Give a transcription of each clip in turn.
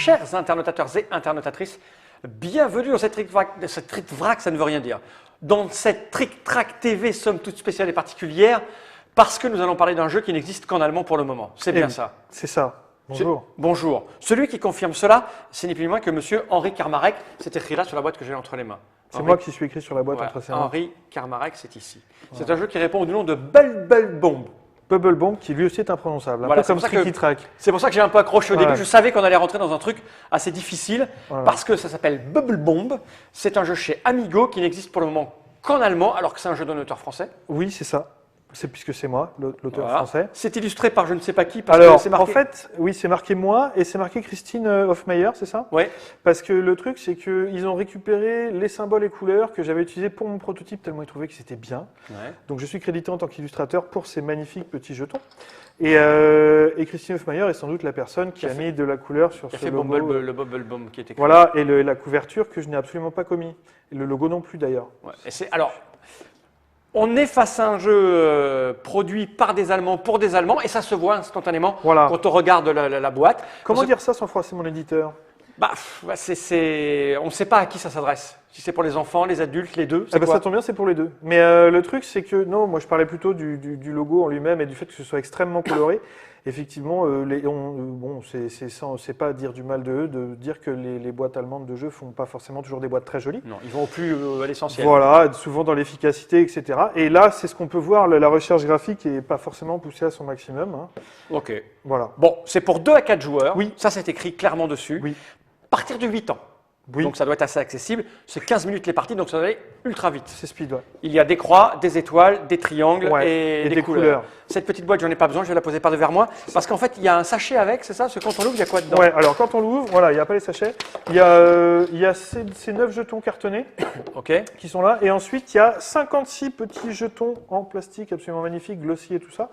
Chers internautateurs et internautatrices, bienvenue dans cette Trick Vrac, ça ne veut rien dire. Dans cette Trick Track TV, somme toute spéciale et particulière, parce que nous allons parler d'un jeu qui n'existe qu'en allemand pour le moment. C'est bien ça. C'est ça. Bonjour. Bonjour. Celui qui confirme cela, c'est ni plus ni moins que monsieur Henri Karmarek. C'est écrit là sur la boîte que j'ai entre les mains. C'est moi qui suis écrit sur la boîte entre ses mains. Henri Karmarek, c'est ici. C'est un jeu qui répond au nom de Bubble Bomb. Bubble Bomb, qui lui aussi est imprononçable, un peu comme Tricky Track. C'est pour ça que j'ai un peu accroché au début. Je savais qu'on allait rentrer dans un truc assez difficile, parce que ça s'appelle Bubble Bomb. C'est un jeu chez Amigo qui n'existe pour le moment qu'en allemand, alors que c'est un jeu d'un auteur français. Oui, c'est ça. C'est puisque c'est moi, l'auteur français. C'est illustré par je ne sais pas qui. Parce Alors, que c'est marqué... en fait, oui, c'est marqué moi et c'est marqué Christine Hofmeyer, c'est ça? Oui. Parce que le truc, c'est qu'ils ont récupéré les symboles et couleurs que j'avais utilisés pour mon prototype, tellement ils trouvaient que c'était bien. Ouais. Donc, je suis crédité en tant qu'illustrateur pour ces magnifiques petits jetons. Et Christine Hofmeyer est sans doute la personne qui a mis de la couleur sur ce logo. Le Bubble Bomb qui était écrit. Voilà, et la couverture que je n'ai absolument pas commis. Et le logo non plus, d'ailleurs. Ouais. Alors, on est face à un jeu produit par des Allemands pour des Allemands et ça se voit instantanément quand on regarde la boîte. Comment dire ça sans froisser mon éditeur? On ne sait pas à qui ça s'adresse. Si c'est pour les enfants, les adultes, les deux. Ça tombe bien, c'est pour les deux. Mais le truc, c'est que non, moi je parlais plutôt du logo en lui-même et du fait que ce soit extrêmement coloré. Effectivement, c'est pas dire du mal de eux, de dire que les boîtes allemandes de jeux font pas forcément toujours des boîtes très jolies. Non, ils vont au plus à l'essentiel. Voilà, souvent dans l'efficacité, etc. Et là, c'est ce qu'on peut voir, la recherche graphique est pas forcément poussée à son maximum. Hein. Ok. Voilà. Bon, c'est pour 2 à 4 joueurs. Oui. Ça, c'est écrit clairement dessus. Oui. À partir de 8 ans. Oui. Donc ça doit être assez accessible. C'est 15 minutes les parties, donc ça doit aller ultra vite. C'est speed, ouais. Il y a des croix, des étoiles, des triangles et des couleurs. Cette petite boîte, j'en ai pas besoin, je vais la poser par devers moi. Parce qu'en fait, il y a un sachet avec, c'est ça? Parce que quand on l'ouvre, il y a quoi dedans? Ouais, alors quand on l'ouvre, voilà, il n'y a pas les sachets. Il y a ces 9 jetons cartonnés qui sont là. Et ensuite, il y a 56 petits jetons en plastique absolument magnifiques, glossy et tout ça.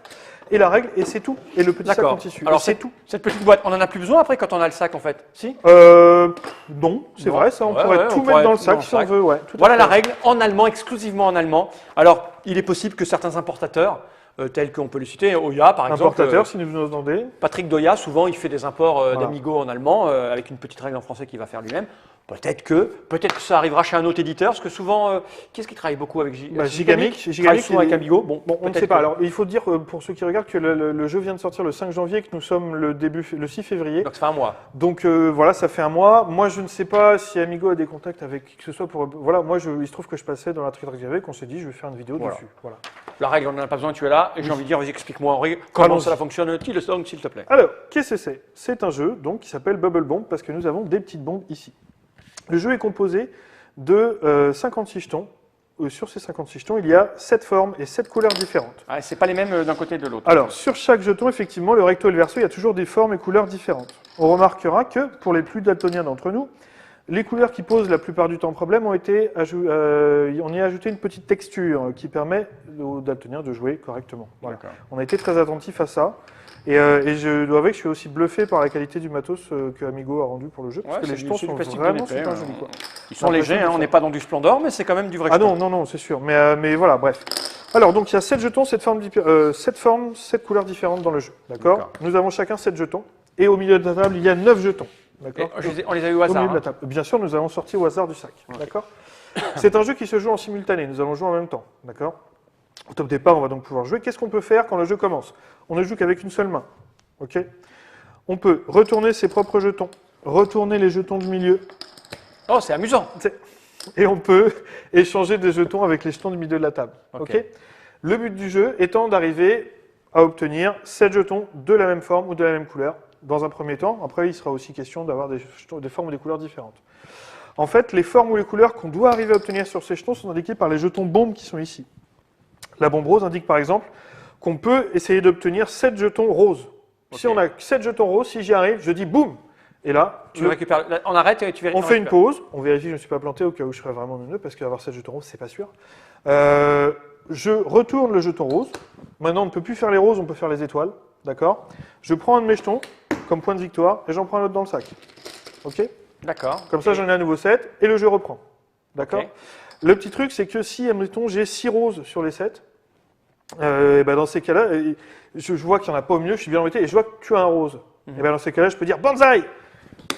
Et la règle, et c'est tout. Et le petit sac en tissu. Alors c'est tout. Cette petite boîte, on en a plus besoin après quand on a le sac en fait? Si? Non, c'est vrai, ça, on pourrait tout mettre dans le sac si on veut. Ouais, voilà la règle, en allemand, exclusivement en allemand. Alors, il est possible que certains importateurs, tels qu'on peut les citer, Oya par exemple. Importateur, si nous demandez. Patrick Doya, souvent, il fait des imports d'Amigo en allemand, avec une petite règle en français qu'il va faire lui-même. Peut-être que ça arrivera chez un autre éditeur, parce que souvent, qui est-ce qui travaille beaucoup avec Gigamic? Gigamic souvent avec Amigo. Bon, on ne sait pas. Alors, il faut dire, pour ceux qui regardent, que le jeu vient de sortir le 5 janvier, que nous sommes le 6 février. Donc, ça fait un mois. Donc, voilà, ça fait un mois. Moi, je ne sais pas si Amigo a des contacts avec qui que ce soit pour... Voilà, moi, il se trouve que je passais dans la Trick Track TV, qu'on s'est dit, je vais faire une vidéo dessus. Voilà. La règle, on n'en a pas besoin, tu es là. Et j'ai envie de dire, vas-y, explique-moi, Henri, comment ça fonctionne, s'il te plaît. Alors, qu'est-ce que c'est? C'est un jeu donc, qui s'appelle Bubble Bomb, parce que nous avons des petites bombes ici. Le jeu est composé de 56 jetons. Sur ces 56 jetons, il y a 7 formes et 7 couleurs différentes. Ah, c'est pas les mêmes d'un côté et de l'autre. Alors, sur chaque jeton, effectivement, le recto et le verso, il y a toujours des formes et couleurs différentes. On remarquera que, pour les plus daltoniens d'entre nous, les couleurs qui posent la plupart du temps problème on y a ajouté une petite texture qui permet aux daltoniens de jouer correctement. Voilà. On a été très attentif à ça. Et je dois avouer que je suis aussi bluffé par la qualité du matos que Amigo a rendu pour le jeu, parce que les jetons sont vraiment super jolis. Ils sont légers, on n'est pas dans du Splendor, mais c'est quand même du vrai jeton. Ah non, c'est sûr. Mais voilà, bref. Alors, donc, il y a 7 jetons, 7 formes, 7 couleurs différentes dans le jeu. D'accord. Nous avons chacun 7 jetons. Et au milieu de la table, il y a 9 jetons. D'accord. On les a eu au hasard. Milieu de la table. Bien sûr, nous avons sorti au hasard du sac. D'accord. C'est un jeu qui se joue en simultané. Nous allons jouer en même temps. D'accord. Au top départ, on va donc pouvoir jouer. Qu'est-ce qu'on peut faire quand le jeu commence? On ne joue qu'avec une seule main. Ok. On peut retourner ses propres jetons, retourner les jetons du milieu. Oh, c'est amusant. Et on peut échanger des jetons avec les jetons du milieu de la table. Ok. Le but du jeu étant d'arriver à obtenir 7 jetons de la même forme ou de la même couleur dans un premier temps. Après, il sera aussi question d'avoir des formes ou des couleurs différentes. En fait, les formes ou les couleurs qu'on doit arriver à obtenir sur ces jetons sont indiquées par les jetons bombes qui sont ici. La bombe rose indique par exemple qu'on peut essayer d'obtenir 7 jetons roses. Si on a 7 jetons roses, si j'y arrive, je dis boum. Et là, tu récupères. On arrête et tu vérifies. On fait une pause, on vérifie que je ne suis pas planté au cas où je serais vraiment neuneux, parce qu'avoir 7 jetons roses, c'est pas sûr. Je retourne le jeton rose. Maintenant, on ne peut plus faire les roses, on peut faire les étoiles. D'accord. Je prends un de mes jetons comme point de victoire et j'en prends un autre dans le sac. Ok. D'accord. Comme ça, j'en ai à nouveau 7 et le jeu reprend. D'accord. Le petit truc, c'est que si, admettons, j'ai 6 roses sur les 7, et ben dans ces cas-là, je vois qu'il n'y en a pas au milieu, je suis bien embêté, et je vois que tu as un rose. Et ben dans ces cas-là, je peux dire Banzai.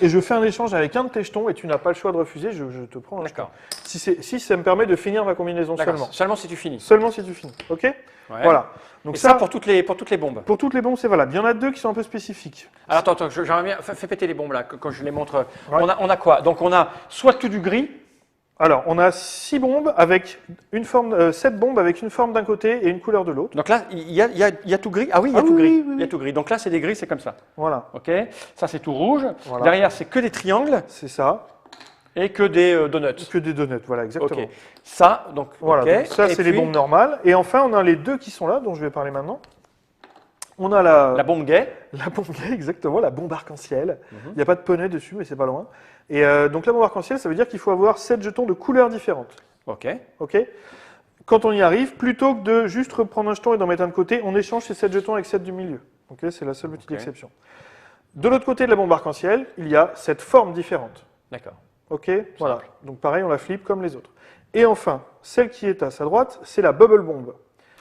et je fais un échange avec un de tes jetons et tu n'as pas le choix de refuser, je te prends un jeton. D'accord. Si ça me permet de finir ma combinaison seulement. Seulement si tu finis. Seulement si tu finis, ok? Ouais. Voilà. Donc Et ça pour toutes les bombes. pour toutes les bombes, c'est valable. Il y en a deux qui sont un peu spécifiques. Alors attends, j'aimerais bien. Fais péter les bombes là, quand je les montre. Ouais. On a quoi? Donc on a soit tout du gris. Alors, on a 6 bombes avec une forme, 7 bombes avec une forme d'un côté et une couleur de l'autre. Donc là, il y a tout gris. Ah oui, il y a Ah tout oui, gris. oui, oui. Il y a tout gris. Donc là, c'est des gris, c'est comme ça. Voilà, Ok. Ça, c'est tout rouge. Voilà. Derrière, c'est que des triangles c'est ça. et que des donuts. Que des donuts, voilà, exactement. Ok. Ça, donc. Voilà, ok. donc ça, Et c'est les puis, bombes normales. Et enfin, on a les deux qui sont là, dont je vais parler maintenant. On a la La bombe gay. bombe gay, exactement, la bombe arc-en-ciel. Mhm. Il n'y a pas de poney dessus, mais c'est pas loin. Et donc, la bombe arc-en-ciel, ça veut dire qu'il faut avoir 7 jetons de couleurs différentes. Ok. Ok. Quand on y arrive, plutôt que de juste reprendre un jeton et d'en mettre un de côté, on échange ces 7 jetons avec 7 du milieu. Ok, c'est la seule petite Ok. exception. De l'autre côté de la bombe arc-en-ciel, il y a 7 formes différentes. D'accord. Ok, voilà. Donc pareil, on la flippe comme les autres. Et enfin, celle qui est à sa droite, c'est la bubble bomb.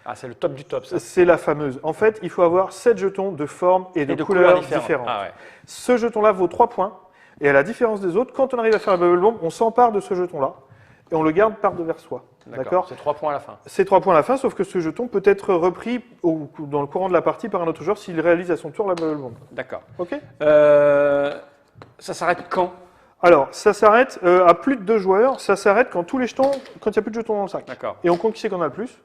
Ah, c'est le top du top, ça. C'est la fameuse. En fait, il faut avoir 7 jetons de forme et de couleurs différentes. Ah ouais. Ce jeton-là vaut 3 points. Et à la différence des autres, quand on arrive à faire la bubble bomb, on s'empare de ce jeton-là et on le garde par-devers soi. D'accord. C'est 3 points à la fin. C'est 3 points à la fin, sauf que ce jeton peut être repris dans le courant de la partie par un autre joueur s'il réalise à son tour la bubble bomb. D'accord. Ok. Ça s'arrête quand? Alors, ça s'arrête à plus de 2 joueurs. Ça s'arrête quand tous les jetons, quand il n'y a plus de jetons dans le sac. D'accord. Et on compte qui c'est qu'on a le plus.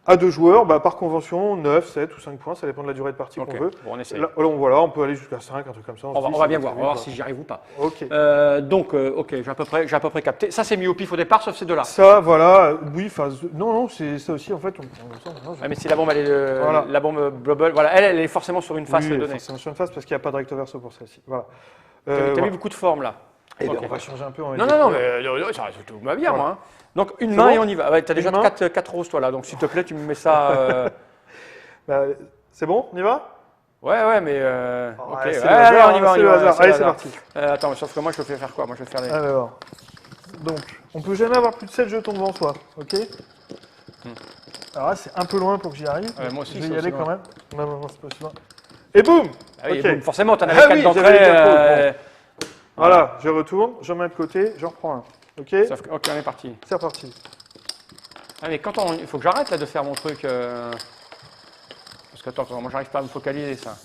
À 2 joueurs, bah, par convention, 9, 7 ou 5 points, ça dépend de la durée de partie Ok. qu'on veut. Bon, on essaye. Là, voilà, on peut aller jusqu'à 5, un truc comme ça. On va bien voir. On va voir si j'y arrive ou pas. Ok. Ok, j'ai à peu près capté. Ça, c'est mis au pif au départ, sauf ces deux-là. Ça, voilà, oui, enfin, non, c'est ça aussi, en fait. Ah, mais si la bombe, elle est Voilà. la bombe bubble, voilà, elle est forcément sur une face oui, donnée. c'est sur une face parce qu'il n'y a pas de recto verso pour celle-ci. Voilà. T'as mis Voilà. beaucoup de formes là. Eh bien, Ok. on va changer un peu. Non, mais ça tout va bien, Voilà. moi. Hein. Donc une C'est main bon et on y va. Ouais, t'as déjà Une main. 4 roses toi là, donc s'il te plaît, tu me mets ça. Bah, c'est bon, on y va? Ouais, mais. Ok, Ouais, c'est ouais, le allez, hasard, on y va, c'est le hasard. Allez, c'est parti. Attends, sauf que moi, je vais faire quoi? Moi, je vais faire les. Alors, donc, on peut jamais avoir plus de 7 jetons devant soi, ok? Alors là, c'est un peu loin pour que j'y arrive. Moi aussi, je vais c'est y aller aussi quand loin. même. Non, c'est pas aussi loin. Et boum! Ah oui, Ok. bon, forcément, t'en avais Ah 4 oui, d'entrée. j'avais les quatre autres, Voilà, je retourne, j'en mets de côté, j'en reprends un. Ok? Sauf que, ok, on est parti. C'est reparti. Ah, mais il faut que j'arrête là de faire mon truc. Parce que attends, moi, j'arrive pas à me focaliser ça.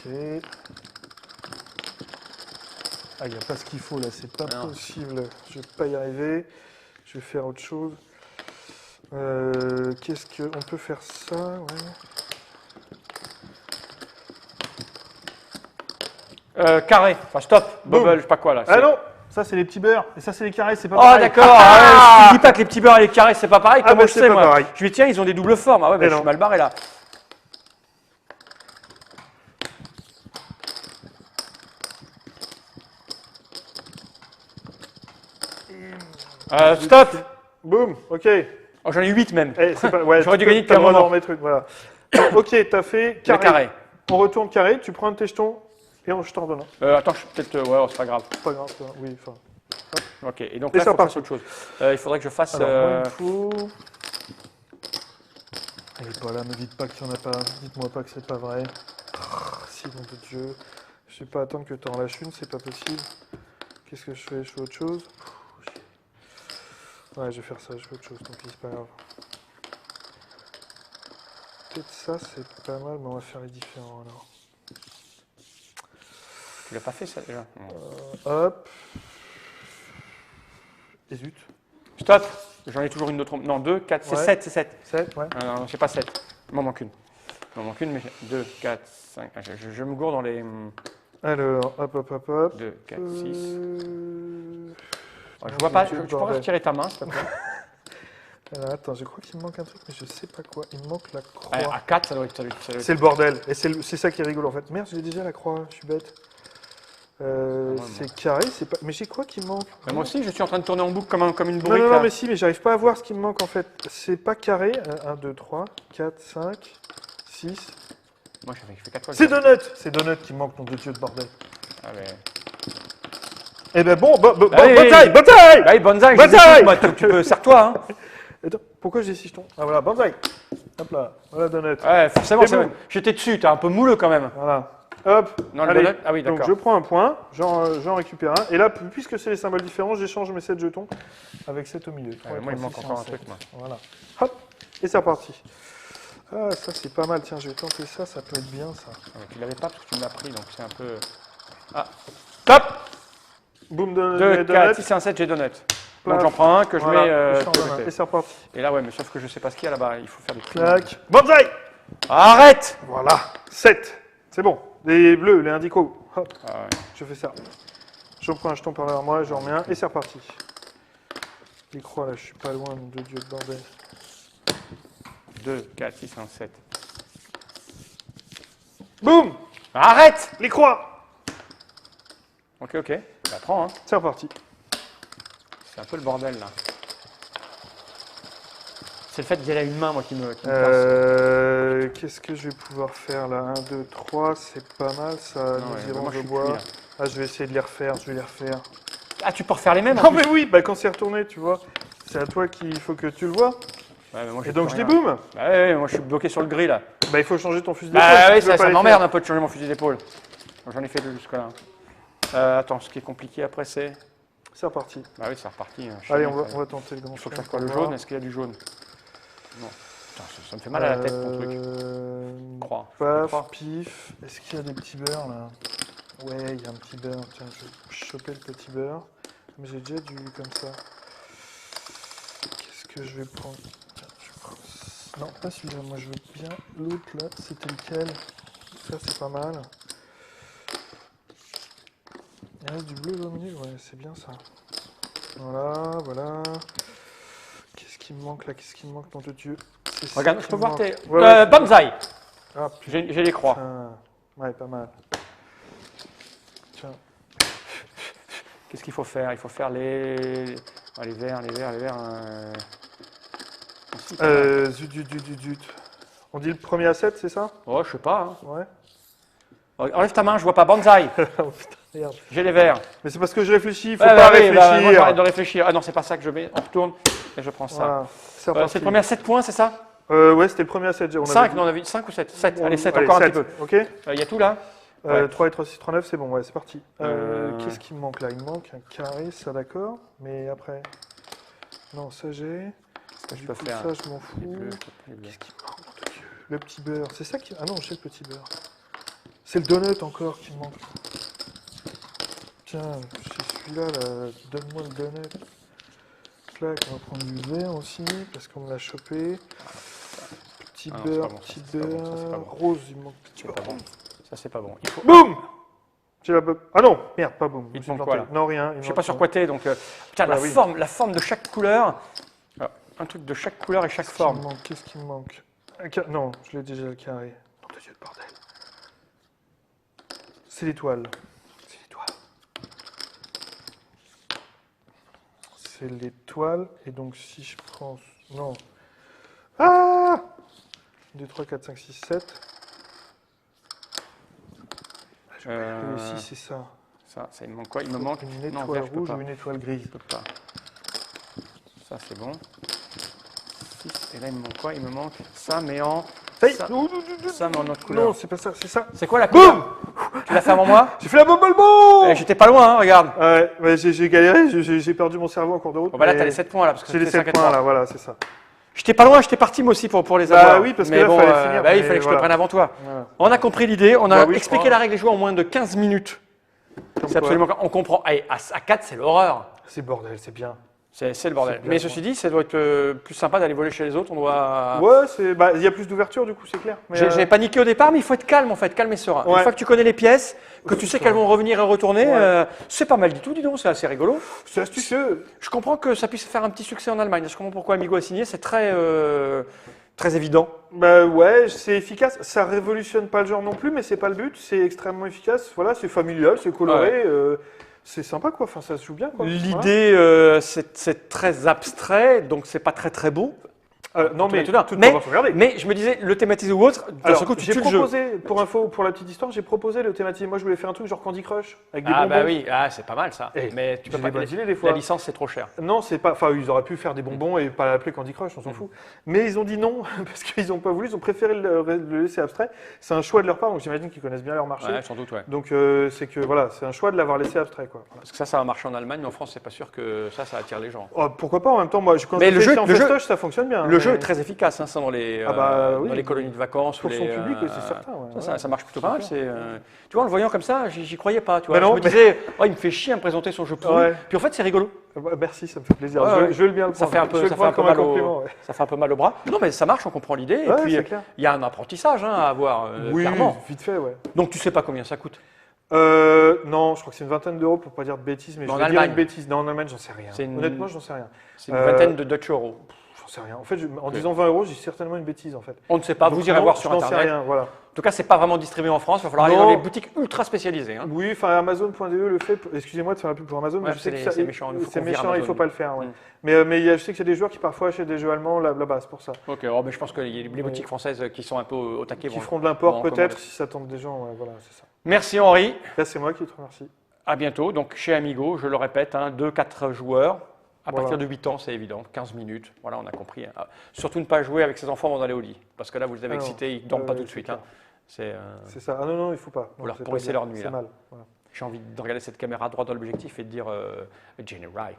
Ok. Ah, il n'y a pas ce qu'il faut là, c'est pas Non. possible. Je vais pas y arriver. Je vais faire autre chose. Qu'est-ce que. On peut faire ça, ouais. Carré, enfin stop, Boum. bubble, je sais pas quoi là. Ah non! Ça, c'est les petits beurres. Et ça, c'est les carrés, c'est pas Oh pareil. d'accord, ah, tu dis pas que les petits beurres et les carrés c'est pas pareil, Ah, comment bah, je c'est sais pas moi pareil. Je lui dis tiens, ils ont des doubles formes, ah ouais, bah, Mais je non. suis mal barré là. Stop. Boum! Ok. Oh, j'en ai 8 même. Eh, c'est pas... ouais, J'aurais tu dû gagner peux- t'as depuis un le droit d'en moment. remettre une, voilà. Ok, t'as fait Le carré. carré. On retourne carré, tu prends un de tes jetons et je t'en donne un. Attends, je suis peut-être. Ouais, oh, c'est pas grave. Pas grave, ça, oui, enfin. Ok, et donc Et là, il ça faut que je repart. fasse autre chose. Il faudrait que je fasse. Alors, moi, il me faut. Elle est pas là, me dites pas qu'il y en a pas. Dites-moi pas que c'est pas vrai. Si, nom de Dieu. Je vais pas attendre que tu en lâches une, c'est pas possible. Qu'est-ce que je fais? Je fais autre chose? Ouais, je vais faire ça, je fais autre chose, tant pis, c'est pas grave. Peut-être ça, c'est pas mal, mais on va faire les différents alors. Tu l'as pas fait ça déjà. Hop. Et zut. Stop. J'en ai toujours une autre. Non, 2, 4, c'est Ouais. 7, c'est 7. 7, ouais. Ah non, c'est pas 7. Il m'en manque une. Il m'en manque une, mais 2, 4, 5. Je me gourde dans les Alors, hop. 2, 4, 6. Je non, vois pas. Dieu, Tu pourrais bordel. retirer ta main, s'il te plaît. Alors, attends, je crois qu'il me manque un truc, mais je sais pas quoi. Il me manque la croix. À 4, ça doit être. C'est le bordel. Et c'est ça qui est rigolo en fait. Merde, j'ai déjà la croix, je suis bête. C'est carré, c'est pas. Mais j'ai quoi qui me manque? Mais moi aussi, je suis en train de tourner en boucle comme une Non, bourrique. non, là. non, mais si, mais j'arrive pas à voir ce qui me manque en fait. C'est pas carré. 1, 2, 3, 4, 5, 6. Moi, j'ai fait 4 fois. C'est Donut! C'est Donut qui me manque, nom de Dieu de bordel. Ah, mais... Eh ben bon, Allez, bataille! Bataille! Bah, bonsaï, Bataille moi, tu peux, serre-toi. Hein. Attends, pourquoi j'ai 6 jetons? Ah voilà, bataille! Hop là, voilà Donut. Ouais, forcément, C'est bon. j'étais dessus, t'es un peu mouleux quand même. Voilà. Hop. Non, le Allez. donut. Ah oui, Donc d'accord. je prends un point, j'en récupère un. Et là, puisque c'est les symboles différents, j'échange mes 7 jetons avec 7 au milieu. Moi, il me manque encore un truc, moi. Voilà. Hop. Et c'est reparti. Ah, ça c'est pas mal. Tiens, je vais tenter ça, ça peut être bien ça. Tu l'avais pas parce que tu me l'as pris, donc c'est un peu... Ah, top. Boum, 2, 4, 6 et un 7, j'ai donut. Donc j'en prends un que je Voilà, mets... je t'en donne un. Et c'est reparti. Et là, ouais, mais sauf que je sais pas ce qu'il y a là-bas, il faut faire des trucs. Clac. Banzai. Arrête. Voilà. 7. C'est bon. Les bleus, les indicaux. Hop. Ah ouais. Je fais ça. Je prends un jeton par derrière moi, j'en remets un et c'est reparti. Les croix là, je suis pas loin de Dieu de bordel. 2, 4, 6, 1, 7. Boum. Arrête. Les croix. Ok, ok. Bah, prends, hein. C'est reparti. C'est un peu le bordel, là. C'est le fait d'y aller à une main, moi, qui me casse. Qu'est-ce que je vais pouvoir faire là? 1, 2, 3, c'est pas mal ça. Non, ouais, Nous irons moi, je de suis bois. cuit, là. Ah, je vais essayer de les refaire, je vais les refaire. Ah, tu peux refaire les mêmes en Non plus. mais oui, bah quand c'est retourné, tu vois. C'est à toi qu'il faut que tu le vois. Ouais, mais moi, Et donc je dis déboum. Bah ouais, moi je suis bloqué sur le gris là. Bah il faut changer ton fusil d'épaule. Bah si oui, tu veux pas ça les m'emmerde faire. un peu de changer mon fusil d'épaule. J'en ai fait 2 jusque-là. Attends, ce qui est compliqué après c'est... C'est reparti. Bah oui, c'est reparti. Allez, on va tenter le grand Il faut que chelem ça soit le pour voir. jaune. Est-ce qu'il y a du jaune? Non. Putain, ça me fait mal à la tête ton truc. Croix. Paf, Croix. pif. Est-ce qu'il y a des petits beurres là? Ouais, il y a un petit beurre. Tiens, je vais choper le petit beurre. Mais j'ai déjà du comme ça. Qu'est-ce que je vais prendre? Tiens, je prends... Non, pas celui-là. Moi, je veux bien l'autre là. C'était lequel? Ça, c'est pas mal. Il reste du bleu au milieu. Ouais, c'est bien ça. Voilà, voilà. Qu'est-ce qui me manque là? Qu'est-ce qui me manque, nom de Dieu? C'est ça Regarde, qui je peux me voir manque. tes... Ouais, ouais. Banzai. Ah, J'ai les croix. putain. Ouais, pas mal. Tiens. Qu'est-ce qu'il faut faire? Il faut faire les... Ah, les verts, les verts, les verts... Zut. On dit le premier à 7, c'est ça? Oh, je sais pas. Hein. Ouais. Enlève ta main, je vois pas. Banzai. Oh putain, merde. J'ai les verts. Mais c'est parce que je réfléchis, faut Ouais, pas bah oui, bah, réfléchir. moi j'arrête de réfléchir. Ah non, c'est pas ça que je mets. On retourne et je prends ça. Voilà. C'est C'est reparti. le premier à 7 points, c'est ça? Ouais, c'était le premier à 7. 5, non, on a vu 5 ou 7? 7, allez, 7, encore un petit peu. Ok. Il y a tout là? Ouais. 3 et 3, 6, 3, 9, c'est bon, ouais, c'est parti. Euh. Qu'est-ce qui me manque là? Il me manque un carré, ça d'accord. Mais après. Non, ça j'ai. Qu'est-ce que je Du peux coup, faire? ça, je m'en fous. Les bleus, les bleus. Qu'est-ce qui me manque, nom de Dieu? Le petit beurre. C'est ça qui. Ah non, j'ai le petit beurre. C'est le donut encore qui me manque. Tiens, c'est celui-là, là. Donne-moi le donut. Clac, on va prendre du vert aussi, parce qu'on me l'a chopé. Petit Ah non, c'est beurre, pas bon, ça, petit c'est pas bon, ça, c'est beurre. pas bon. Rose, il me manque. C'est pas bon. Ça, c'est pas bon. Il faut... Boum! J'ai la boum. Ah non, merde, pas boum. Il te Je me suis manque quoi, planté. là? Non, rien. Je sais pas sur quoi t'es, donc... Putain, Bah, la, oui. la forme de chaque couleur. Alors, un truc de chaque couleur et chaque forme. Qu'est-ce qui me manque? Non, je l'ai déjà le carré. Nom de Dieu de bordel. C'est l'étoile. C'est l'étoile. C'est l'étoile. Et donc si je prends... Non. Ah 2, 3, 4, 5, 6, 7. Le 6, c'est ça. Ça, il me manque quoi? Il me manque... Une Non, étoile vert, je peux rouge pas. ou une étoile grise. Je peux pas. Ça, c'est bon. 6. Et là, il me manque quoi? Il me manque ça, mais en... Hey, Ça, non, ça, mais en autre couleur. non, c'est pas ça, c'est ça. C'est quoi la couleur? Boum! Tu l'as fait avant moi? J'ai fait la bombe bolbo! Eh, j'étais pas loin, hein, regarde. Ouais, j'ai galéré, j'ai perdu mon cerveau en cours de route. Bon, bah là, mais t'as les 7 points là. Parce que J'ai les c'était 7 5 et points 3. là, voilà, c'est ça. J'étais pas loin, j'étais parti moi aussi pour les Bah avoir. oui, parce que mais là, bon, fallait finir, bah oui, il mais fallait que je te voilà. prenne avant toi. Voilà. On a compris l'idée, on a Bah oui, je expliqué crois. la règle des jeux en moins de 15 minutes. Comme C'est quoi. absolument... On comprend. Allez, à 4, c'est l'horreur. C'est bordel, c'est bien. C'est le bordel. C'est bien, Mais quoi. ceci dit, ça doit être plus sympa d'aller voler chez les autres. On doit... Ouais, il y a plus d'ouverture du coup, c'est clair. Mais, J'ai paniqué au départ, mais il faut être calme en fait, calme et serein. Une Ouais. fois que tu connais les pièces, que tu sais qu'elles vont revenir et retourner, Ouais. c'est pas mal du tout, dis donc, c'est assez rigolo. C'est astucieux. Je comprends que ça puisse faire un petit succès en Allemagne. Je comprends pourquoi Amigo a signé, c'est très évident. Bah ouais, c'est efficace. Ça révolutionne pas le genre non plus, mais c'est pas le but. C'est extrêmement efficace. Voilà, c'est familial, c'est coloré. C'est sympa quoi. Enfin, ça se joue bien quoi. Voilà. L'idée, c'est très abstrait, donc c'est pas très beau. Non, mais tout d'un. tout Mais, va regarder. mais je me disais, le thématiser ou autre, d'un seul coup, tu j'ai tues le jeu. proposé, pour info, pour la petite histoire, j'ai proposé le thématiser. Moi, je voulais faire un truc genre Candy Crush avec des Ah bonbons. bah oui, c'est pas mal ça. Eh, Mais tu peux j'ai pas des bonnes idées des fois. La licence, c'est trop cher. Non, c'est pas. Enfin, ils auraient pu faire des bonbons et pas l'appeler Candy Crush, on s'en fout. Mais ils ont dit non parce qu'ils n'ont pas voulu. Ils ont préféré le laisser abstrait. C'est un choix de leur part, donc j'imagine qu'ils connaissent bien leur marché. Ouais, sans doute, ouais. Donc c'est que voilà, c'est un choix de l'avoir laissé abstrait, quoi. Voilà. Parce que ça va marcher en Allemagne, mais en France, c'est pas sûr que ça attire les gens. Oh, pourquoi pas en même temps, moi, quand Mais je le fais jeu- ici en le jeu- festoche, ça fonctionne bien. Le hein, jeu mais est très efficace, hein, ça, dans les, oui, dans les colonies de vacances. pour ou son les, public, oui, c'est certain. Ouais, ça marche plutôt C'est pas mal. clair. Tu vois, en le voyant comme ça, j'y croyais pas. Tu vois. Bah non, je me disais, oh, il me fait chier à me présenter son jeu pourri. Ouais. Puis en fait, c'est rigolo. Merci, ça me fait plaisir. Ouais, ouais. Je vais bien le Ça prendre. fait un peu, je vais ça le fait un prendre peu comme un mal compliment. Ouais. ça fait un peu mal au bras. Non, mais ça marche, on comprend l'idée. Et Ouais, puis, c'est clair. il y a un apprentissage à avoir, Oui, clairement. vite fait, ouais. Donc, tu sais pas combien ça coûte. Non, je crois que c'est une vingtaine d'euros pour pas dire de bêtises, mais Mais je en vais dire Allemagne. une bêtise. Non, en Allemagne, j'en sais rien. C'est une- Honnêtement, j'en sais rien. C'est une vingtaine de Dutch euros. J'en sais rien. En fait, en disant 20 euros, j'ai certainement une bêtise, en fait. On ne sait pas, Donc, vous irez non, voir sur je n'en sais Internet. rien, voilà. En tout cas, c'est pas vraiment distribué en France. Il va falloir aller Non. dans les boutiques ultra spécialisées. Hein. Oui, enfin Amazon.de le fait. Excusez-moi de faire la pub pour Amazon, Ouais, mais je sais que c'est méchant, il faut c'est qu'on vire méchant, il Amazon. faut pas le faire. Ouais. Mm. Mais je sais qu'il y a des joueurs qui parfois achètent des jeux allemands là-bas, c'est pour ça. Ok, mais je pense que les boutiques françaises qui sont un peu au taquet Qui vont- feront de l'import vont en peut-être commander. si ça tente des gens. Ouais, voilà, c'est ça. Merci Henri. Là, c'est moi qui te remercie. À bientôt. Donc chez Amigo, je le répète, 2-4 joueurs. À Voilà. partir de 8 ans, c'est évident, 15 minutes. Voilà, on a compris. Hein. Surtout ne pas jouer avec ses enfants avant d'aller au lit. Parce que là, vous les avez Ah non. excités, ils ne dorment pas tout de c'est suite. clair. Hein. C'est, C'est ça. Ah non, il faut pas. Non, leur c'est pas pourrissez bien. leur nuit, C'est là. mal. Voilà. J'ai envie de regarder cette caméra droit dans l'objectif et de dire Jenny Reich.